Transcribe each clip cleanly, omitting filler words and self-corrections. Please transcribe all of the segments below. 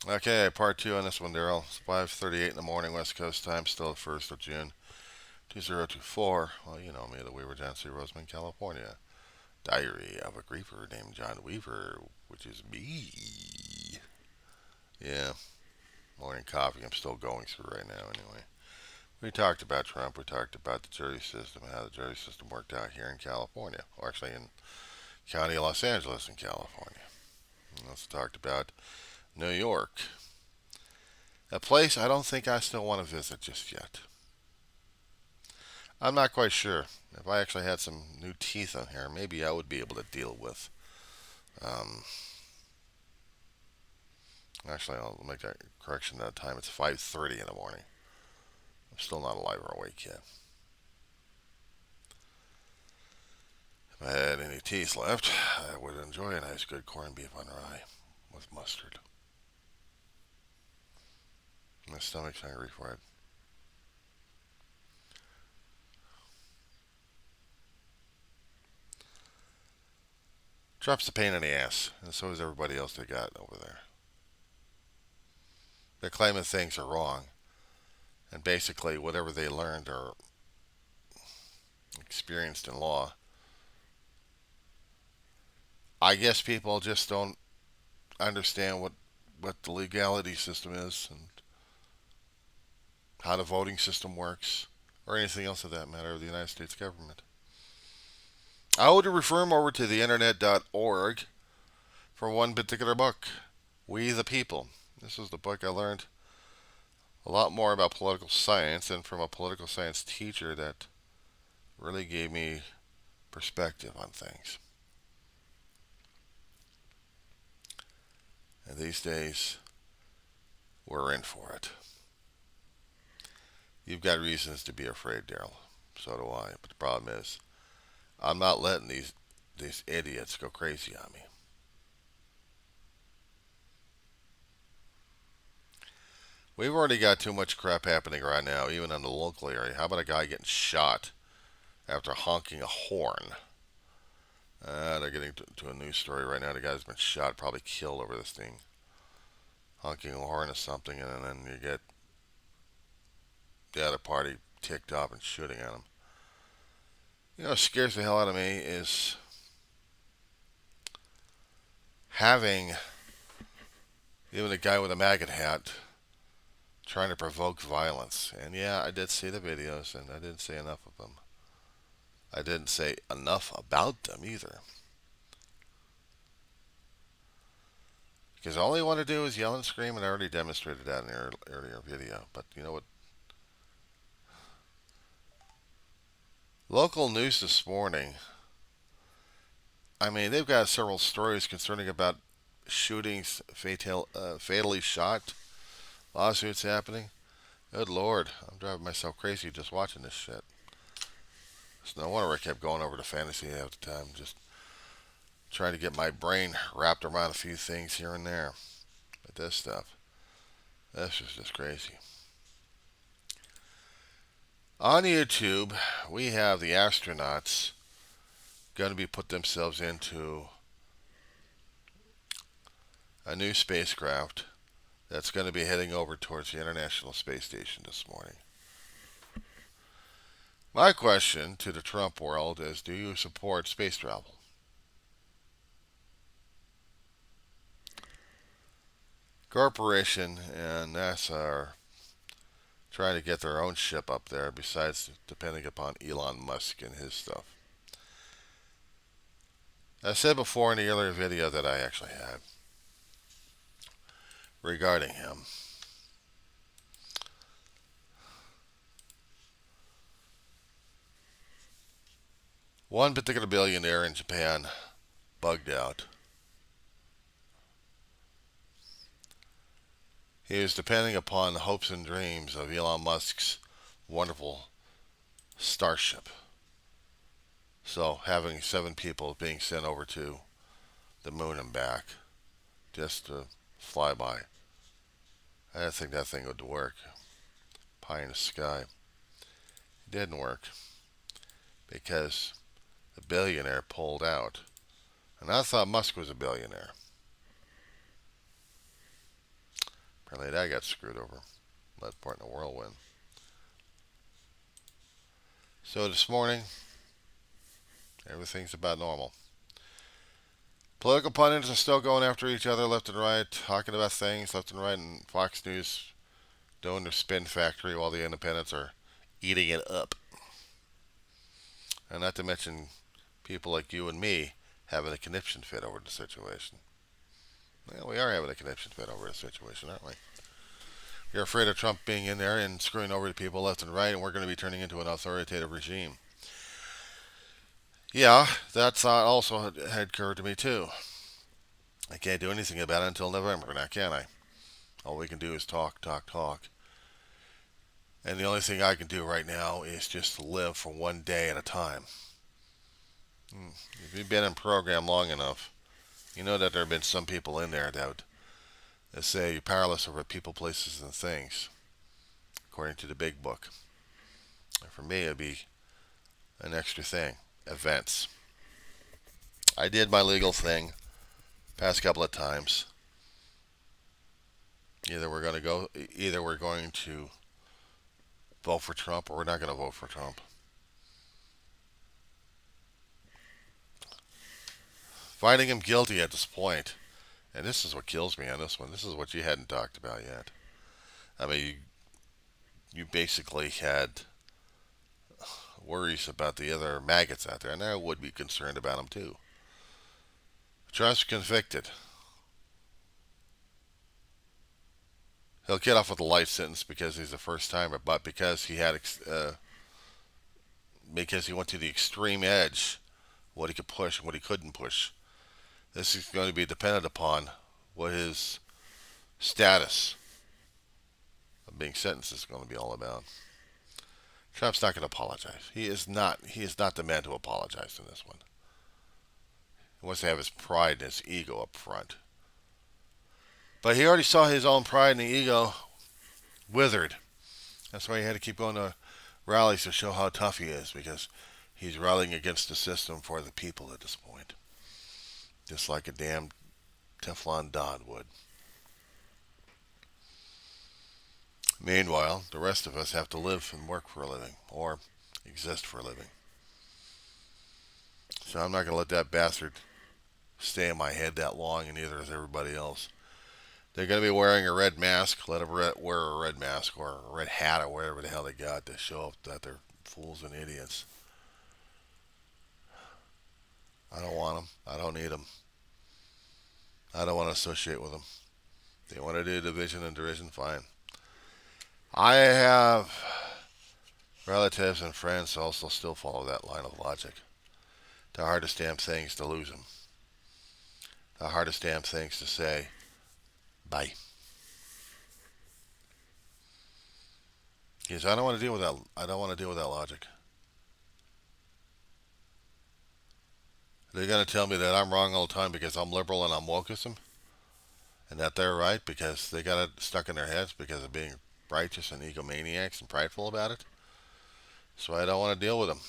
Okay, part two on this one, Daryl. It's 5:38 in the morning, West Coast time, still the 1st of June, 2024. Well, you know me, the Weaver Agency, Roseman, California. Diary of a Griefer named John Weaver, which is me. Yeah, morning coffee I'm still going through right now, anyway. We talked about Trump, we talked about the jury system, and how the jury system worked out here in California, or actually in County of Los Angeles in California. We also talked about New York, a place I don't think I still want to visit just yet. I'm not quite sure. If I actually had some new teeth on here, maybe I would be able to deal with. Um, Actually, I'll make a correction that time. It's 5:30 in the morning. I'm still not alive or awake yet. If I had any teeth left, I would enjoy a nice good corned beef on rye with mustard. My stomach's hungry for it. Trump's a pain in the ass, and so is everybody else they got over there. They're claiming things are wrong, and basically whatever they learned or experienced in law, I guess people just don't understand what the legality system is and how the voting system works or anything else of that matter of the United States government. I would refer them over to the internet.org for one particular book, We the People. This is the book I learned a lot more about political science and from a political science teacher that really gave me perspective on things. And these days, we're in for it. You've got reasons to be afraid, Daryl. So do I. But the problem is, I'm not letting these idiots go crazy on me. We've already got too much crap happening right now, even in the local area. How about a guy getting shot after honking a horn? They're getting to a news story right now. The guy's been shot, probably killed over this thing. Honking a horn or something, and then you get the other party ticked off and shooting at him. You know what scares the hell out of me is having even a guy with a maggot hat trying to provoke violence. And yeah, I did see the videos, and I didn't say enough of them. I didn't say enough about them either. Because all they want to do is yell and scream, and I already demonstrated that in the earlier video. But you know what? Local news this morning, I mean, they've got several stories concerning about shootings, fatally shot, lawsuits happening. Good Lord, I'm driving myself crazy just watching this shit. It's no wonder I kept going over to fantasy half the time, just trying to get my brain wrapped around a few things here and there. But this stuff, this is just crazy. On YouTube, we have the astronauts going to be put themselves into a new spacecraft that's going to be heading over towards the International Space Station this morning. My question to the Trump world is, do you support space travel? Corporation and NASA are trying to get their own ship up there besides depending upon Elon Musk and his stuff. I said before in the earlier video that I actually had regarding him. One particular billionaire in Japan bugged out. He was depending upon the hopes and dreams of Elon Musk's wonderful Starship. So having 7 people being sent over to the moon and back just to fly by. I didn't think that thing would work. Pie in the sky. It didn't work because the billionaire pulled out. And I thought Musk was a billionaire. Apparently that got screwed over. Left part in a whirlwind. So this morning, everything's about normal. Political pundits are still going after each other left and right, talking about things left and right, and Fox News doing their spin factory while the independents are eating it up. And not to mention people like you and me having a conniption fit over the situation. Well, we are having a conniption fit over the situation, aren't we? You're afraid of Trump being in there and screwing over the people left and right, and we're going to be turning into an authoritative regime. Yeah, that's also had occurred to me too. I can't do anything about it until November now, can I? All we can do is talk, talk, talk. And the only thing I can do right now is just live for one day at a time. If you've been in program long enough, you know that there have been some people in there that say you're powerless over people, places, and things, according to the big book. And for me, it'd be an extra thing. Events. I did my legal thing past couple of times. Either we're going to vote for Trump or we're not going to vote for Trump. Finding him guilty at this point, and this is what kills me on this one. This is what you hadn't talked about yet. I mean, you basically had worries about the other maggots out there, and I would be concerned about them too. Trump's convicted. He'll get off with a life sentence because he's a first timer, but because he had because he went to the extreme edge, what he could push and what he couldn't push. This is going to be dependent upon what his status of being sentenced is going to be all about. Trump's not going to apologize. He is not the man to apologize in this one. He wants to have his pride and his ego up front. But he already saw his own pride and ego withered. That's why he had to keep going to rallies to show how tough he is, because he's rallying against the system for the people at this point. Just like a damn Teflon Don would. Meanwhile, the rest of us have to live and work for a living, or exist for a living. So I'm not going to let that bastard stay in my head that long, and neither is everybody else. They're going to be wearing a red mask. Let them wear a red mask or a red hat or whatever the hell they got to show up that they're fools and idiots. I don't want them. I don't need them. I don't want to associate with them. They want to do division and derision, fine. I have relatives and friends who also still follow that line of logic. The hardest damn thing is to lose them. The hardest damn thing is to say, bye. Because I don't want to deal with that. I don't want to deal with that logic. They're going to tell me that I'm wrong all the time because I'm liberal and I'm wokeism, and that they're right because they got it stuck in their heads because of being righteous and egomaniacs and prideful about it. So I don't want to deal with them.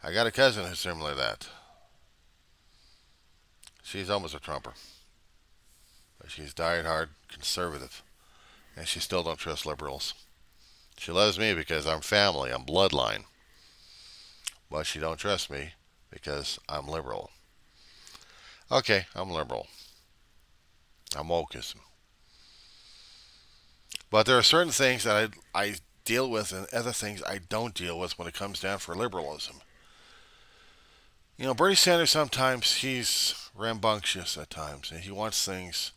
I got a cousin who's similar to that. She's almost a Trumper. But she's diehard conservative. And she still don't trust liberals. She loves me because I'm family, I'm bloodline. But she don't trust me because I'm liberal. Okay, I'm liberal. I'm wokeism. But there are certain things that I deal with and other things I don't deal with when it comes down for liberalism. You know, Bernie Sanders sometimes he's rambunctious at times, and he wants things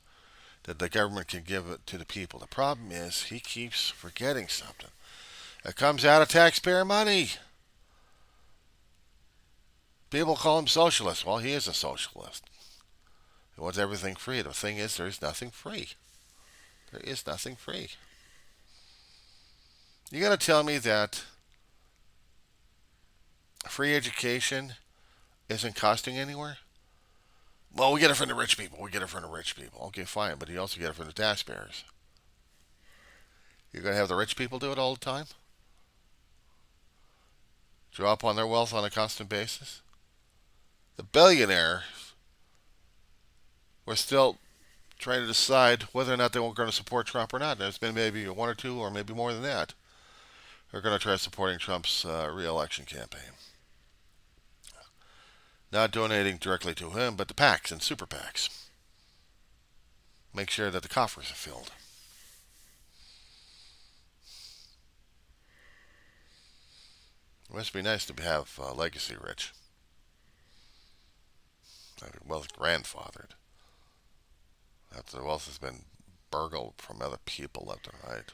that the government can give it to the people. The problem is he keeps forgetting something. It comes out of taxpayer money. People call him socialist. Well, he is a socialist. He wants everything free. The thing is, there is nothing free. There is nothing free. You're going to tell me that free education isn't costing anywhere? Well, we get it from the rich people. We get it from the rich people. Okay, fine, but you also get it from the taxpayers. You're going to have the rich people do it all the time? Draw upon their wealth on a constant basis? The billionaires were still trying to decide whether or not they were going to support Trump or not. There's been maybe one or two, or maybe more than that, who are going to try supporting Trump's re-election campaign. Not donating directly to him, but the PACs and super PACs. Make sure that the coffers are filled. It must be nice to have legacy rich. Wealth grandfathered. After the wealth has been burgled from other people left and right.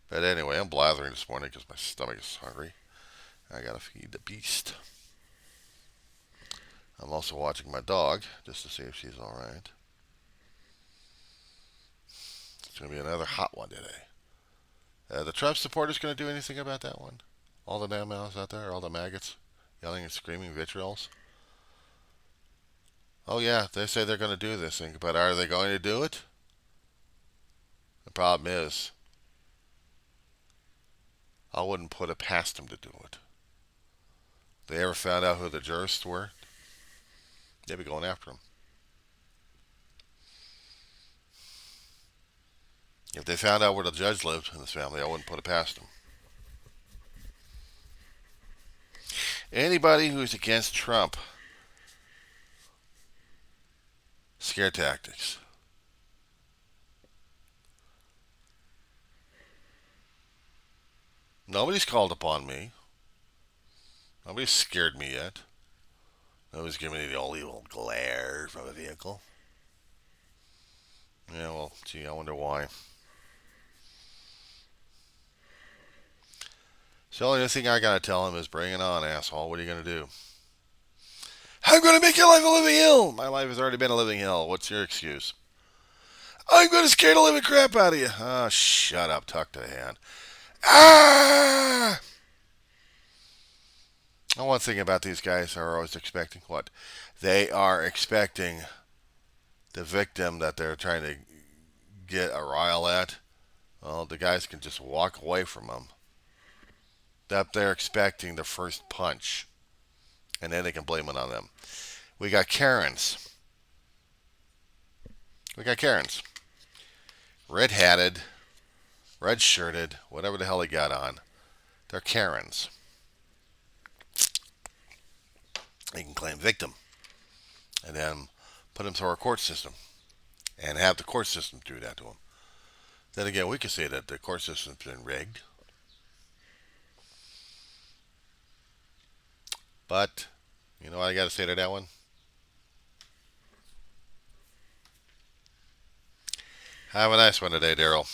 But anyway, I'm blathering this morning because my stomach is hungry. I gotta feed the beast. I'm also watching my dog just to see if she's alright. It's gonna be another hot one today. The Trump supporters gonna do anything about that one? All the damn mouths out there, all the maggots yelling and screaming vitriols. Oh yeah, they say they're gonna do this thing, but are they going to do it? The problem is, I wouldn't put it past them to do it. If they ever found out who the jurists were, they'd be going after them. If they found out where the judge lived in this family, I wouldn't put it past them. Anybody who's against Trump, scare tactics. Nobody's called upon me. Nobody's scared me yet. Nobody's giving me the old evil glare from a vehicle. Yeah, well, gee, I wonder why. So the only thing I gotta tell him is bring it on, asshole. What are you gonna do? I'm gonna make your life a living hell. My life has already been a living hell. What's your excuse? I'm gonna scare the living crap out of you. Oh, shut up. Tuck to the hand. Ah! And one thing about these guys are always expecting what? They are expecting the victim that they're trying to get a rile at. Well, the guys can just walk away from them. That they're expecting the first punch. And then they can blame it on them. We got Karens. Red-hatted, red-shirted, whatever the hell they got on. They're Karens. They can claim victim. And then put them through our court system. And have the court system do that to them. Then again, we can say that the court system's been rigged. But, you know what I got to say to that one? Have a nice one today, Daryl.